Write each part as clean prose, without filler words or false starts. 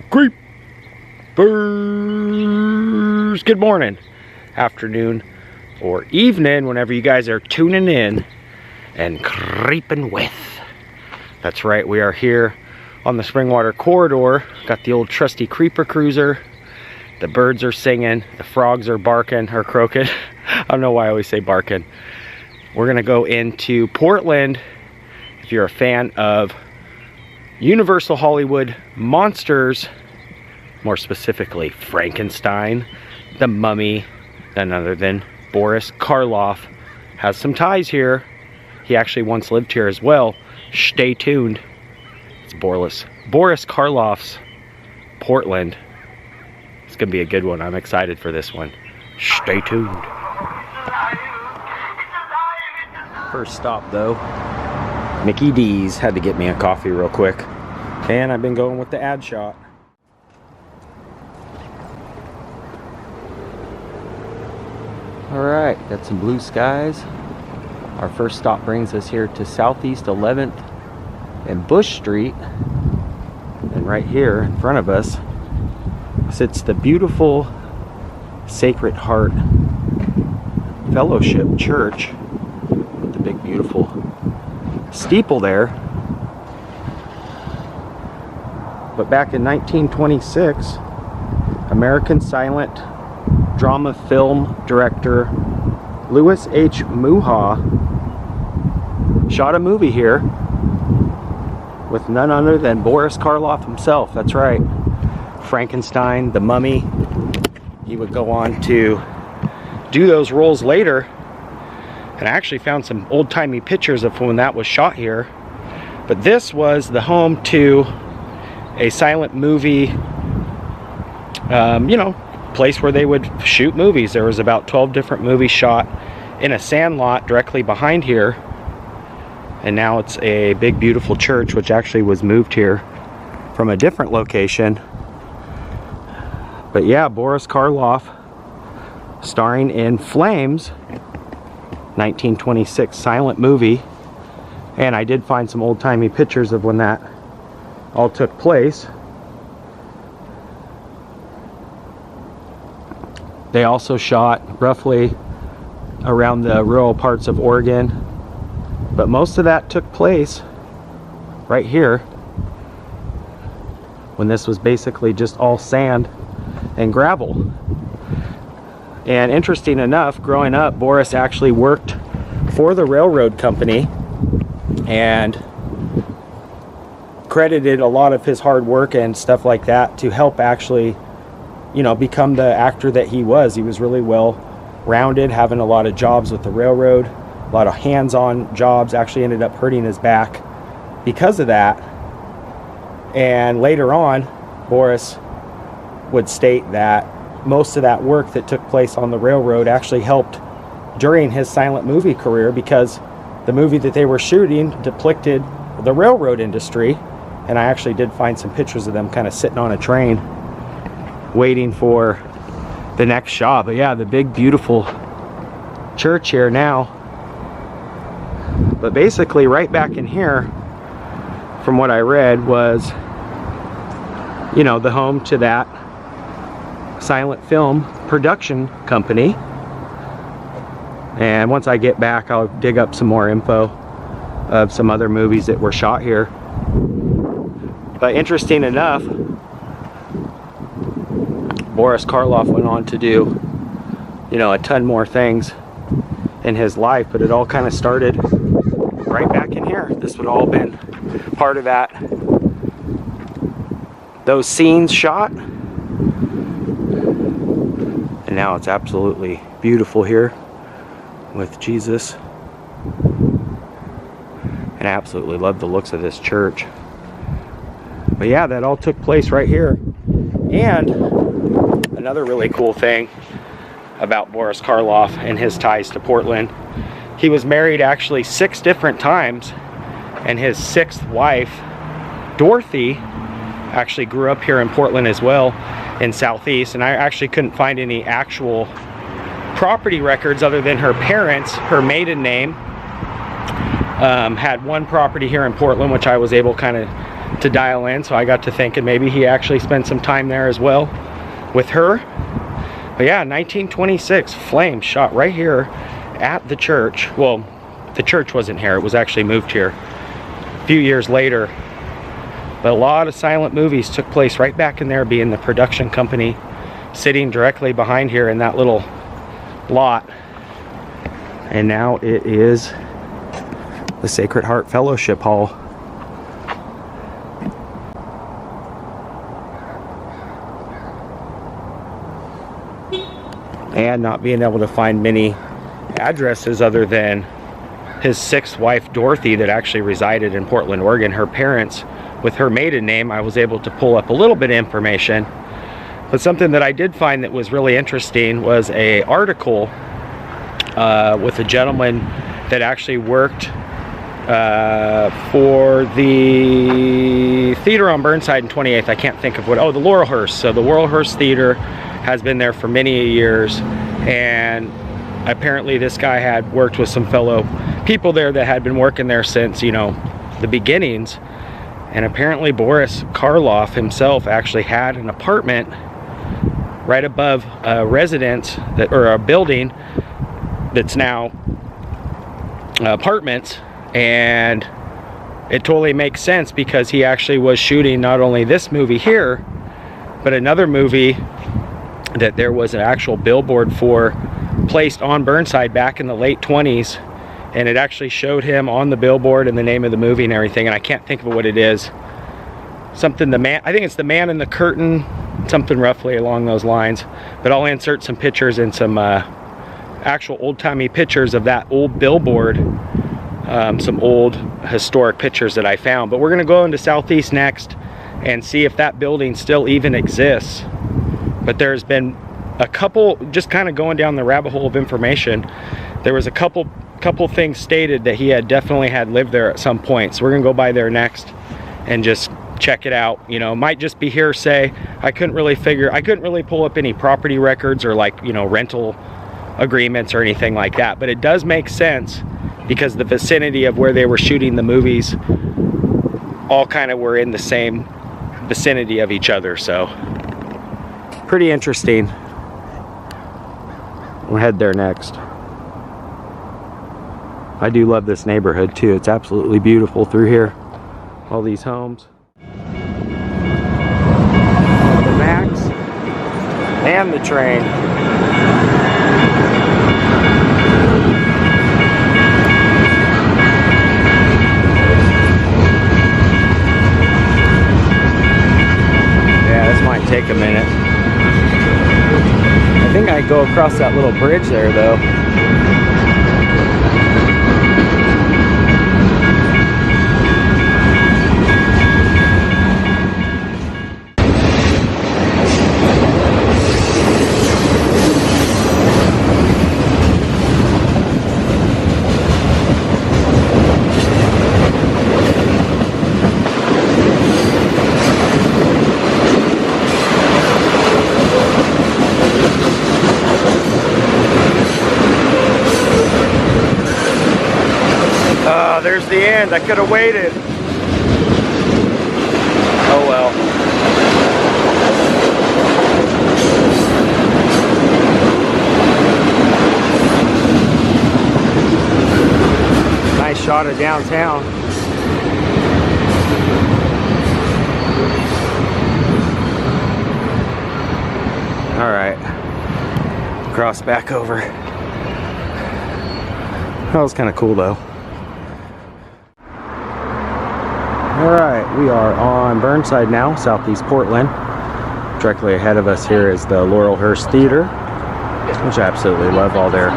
Creepers! Good morning, afternoon, or evening, whenever you guys are tuning in and creeping with. That's right, we are here on the Springwater Corridor. Got the old trusty creeper cruiser. The birds are singing, the frogs are barking or croaking. I don't know why I always say barking. We're gonna go into Portland. If you're a fan of Universal Hollywood monsters, more specifically Frankenstein, the Mummy, none other than Boris Karloff has some ties here. He actually once lived here as well. Stay tuned. It's Boris Karloff's Portland. It's gonna be a good one. I'm excited for this one. Stay tuned. First stop though, Mickey D's. Had to get me a coffee real quick. And I've been going with the ad shot. Alright, got some blue skies. Our first stop brings us here to Southeast 11th and Bush Street. And right here in front of us sits the beautiful Sacred Heart Fellowship Church with the big beautiful steeple there. But back in 1926, American silent drama film director Louis H. Muha shot a movie here with none other than Boris Karloff himself. That's right, Frankenstein, the Mummy. He would go on to do those roles later, and I actually found some old-timey pictures of when that was shot here. But this was the home to a silent movie, place where they would shoot movies. There was about 12 different movies shot in a sand lot directly behind here. And now it's a big beautiful church, which actually was moved here from a different location. But yeah, Boris Karloff starring in Flames, 1926 silent movie. And I did find some old-timey pictures of when that all took place. They also shot roughly around the rural parts of Oregon, but most of that took place right here when this was basically just all sand and gravel. And interesting enough, growing up, Boris actually worked for the railroad company and credited a lot of his hard work and stuff like that to help actually, become the actor that he was. He was really well rounded, having a lot of jobs with the railroad, a lot of hands-on jobs. Actually ended up hurting his back because of that. And later on, Boris would state that most of that work that took place on the railroad actually helped during his silent movie career, because the movie that they were shooting depicted the railroad industry. And I actually did find some pictures of them kind of sitting on a train waiting for the next shot. But yeah, the big beautiful church here now. But basically right back in here, from what I read, was the home to that silent film production company. And once I get back, I'll dig up some more info of some other movies that were shot here. But interesting enough, Boris Karloff went on to do, a ton more things in his life, but it all kind of started right back in here. This would all been part of those scenes shot. And now it's absolutely beautiful here with Jesus. And I absolutely love the looks of this church. But yeah, that all took place right here. And another really cool thing about Boris Karloff and his ties to Portland, he was married actually 6 different times, and his 6th wife, Dorothy, actually grew up here in Portland as well, in Southeast. And I actually couldn't find any actual property records other than her parents. Her maiden name had one property here in Portland, which I was able kind of to dial in, so I got to thinking maybe he actually spent some time there as well with her. But yeah, 1926, flame shot right here at the church. Well, the church wasn't here, it was actually moved here a few years later. But a lot of silent movies took place right back in there, being the production company sitting directly behind here in that little lot. And now it is the Sacred Heart Fellowship Hall. And not being able to find many addresses other than his 6th wife Dorothy that actually resided in Portland, Oregon. Her parents, with her maiden name, I was able to pull up a little bit of information. But something that I did find that was really interesting was an article with a gentleman that actually worked for the theater on Burnside and 28th. I can't think of what, oh, the Laurelhurst. So the Laurelhurst Theater has been there for many years, and apparently this guy had worked with some fellow people there that had been working there since, you know, the beginnings. And apparently Boris Karloff himself actually had an apartment right above a residence that, or a building that's now apartments. And it totally makes sense because he actually was shooting not only this movie here, but another movie that there was an actual billboard for placed on Burnside back in the late 20s, and it actually showed him on the billboard and the name of the movie and everything, and I can't think of what it is. Something, the man, I think it's The Man in the Curtain, something roughly along those lines. But I'll insert some pictures and some actual old-timey pictures of that old billboard, some old historic pictures that I found. But we're gonna go into Southeast next and see if that building still even exists. But there's been a couple, just kind of going down the rabbit hole of information, there was a couple things stated that he had definitely had lived there at some point. So we're gonna go by there next and just check it out. You know, might just be hearsay. I couldn't really pull up any property records or, like, you know, rental agreements or anything like that. But it does make sense because the vicinity of where they were shooting the movies all kind of were in the same vicinity of each other. So pretty interesting. We'll head there next. I do love this neighborhood too. It's absolutely beautiful through here. All these homes. The Max and the train. Yeah, this might take a minute. I think I go across that little bridge there though. There's the end. I could have waited. Oh well. Nice shot of downtown. All right. Cross back over. That was kind of cool though. Alright, we are on Burnside now, southeast Portland. Directly ahead of us here is the Laurelhurst Theater, which I absolutely love all their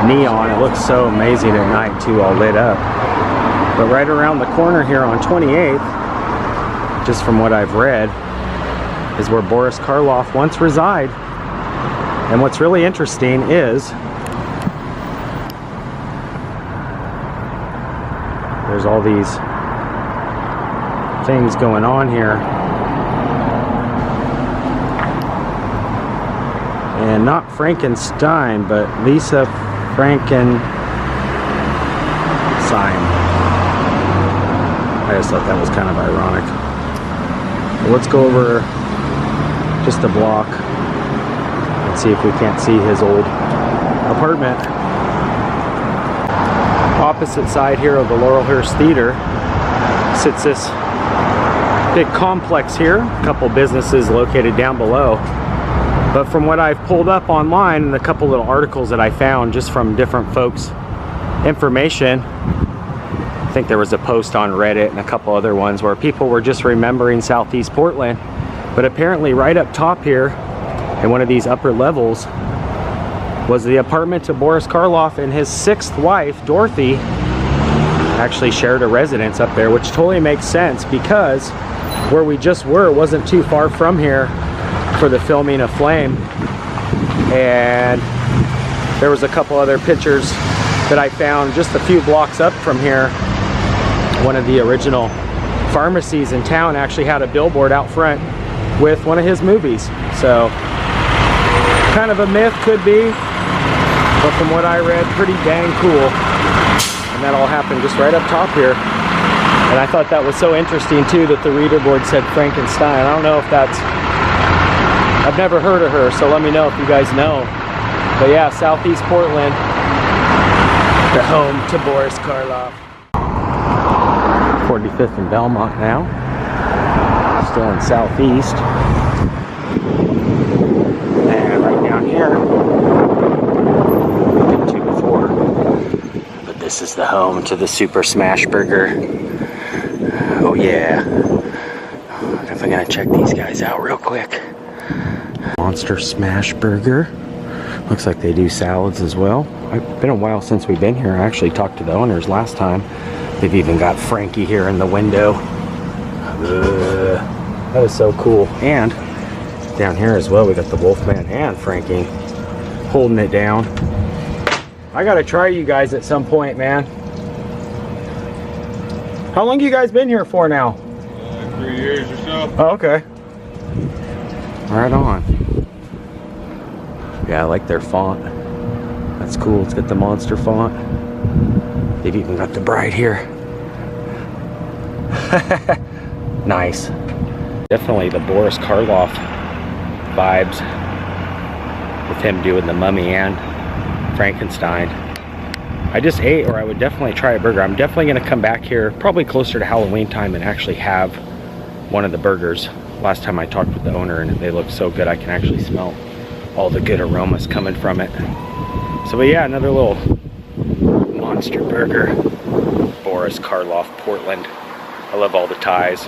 neon. It looks so amazing at night too, all lit up. But right around the corner here on 28th, just from what I've read, is where Boris Karloff once resided. And what's really interesting is there's all these things going on here, and not Frankenstein, but Lisa Frankenstein. I just thought that was kind of ironic. Let's go over just a block and see if we can't see his old apartment. Opposite side here of the Laurelhurst Theater sits this big complex here, a couple businesses located down below. But from what I've pulled up online and a couple little articles that I found just from different folks' information, I think there was a post on Reddit and a couple other ones where people were just remembering Southeast Portland. But apparently right up top here in one of these upper levels was the apartment of Boris Karloff, and his 6th wife, Dorothy, actually shared a residence up there, which totally makes sense because where we just were wasn't too far from here for the filming of Flame. And there was a couple other pictures that I found just a few blocks up from here. One of the original pharmacies in town actually had a billboard out front with one of his movies. So kind of a myth, could be, but from what I read, pretty dang cool. And that all happened just right up top here. And I thought that was so interesting too that the reader board said Frankenstein. I don't know if that's, I've never heard of her, so let me know if you guys know. But yeah, Southeast Portland, the home to Boris Karloff. 45th and Belmont now. Still in Southeast. And right down here, I've been to before. But this is the home to the Super Smash Burger. Oh yeah. Definitely gonna check these guys out real quick. Monster Smash Burger. Looks like they do salads as well. It's been a while since we've been here. I actually talked to the owners last time. They've even got Frankie here in the window. That is so cool. And down here as well, we got the Wolfman and Frankie holding it down. I gotta try you guys at some point, man. How long you guys been here for now? 3 years or so. Oh, okay. Right on. Yeah, I like their font. That's cool. It's got the monster font. They've even got the bride here. Nice. Definitely the Boris Karloff vibes with him doing the Mummy and Frankenstein. I just ate, or I would definitely try a burger. I'm definitely going to come back here probably closer to Halloween time and actually have one of the burgers. Last time I talked with the owner and they looked so good, I can actually smell all the good aromas coming from it. So but yeah, another little monster burger. Boris Karloff, Portland. I love all the ties.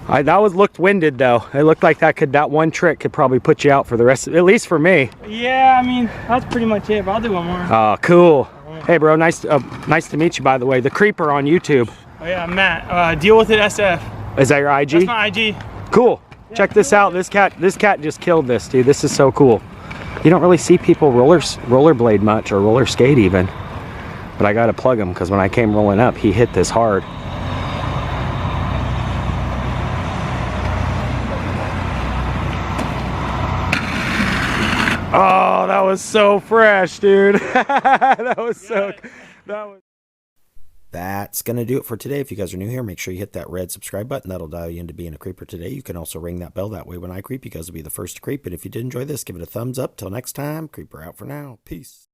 That looked winded though. It looked like that one trick could probably put you out for the rest of, at least for me. Yeah, I mean, that's pretty much it, but I'll do one more. Oh, cool. Hey bro, nice to meet you, by the way. The Creeper on YouTube. Oh yeah, Matt, Deal With It SF. Is that your IG? That's my IG. Cool. Yeah, check this out. This cat just killed this, dude. This is so cool. You don't really see people rollerblade much, or roller skate even. But I gotta plug him because when I came rolling up, he hit this hard. Oh, that was so fresh, dude. That's going to do it for today. If you guys are new here, make sure you hit that red subscribe button. That'll dial you into being a creeper today. You can also ring that bell. That way when I creep, you guys will be the first to creep. And if you did enjoy this, give it a thumbs up. Till next time, creeper out for now. Peace.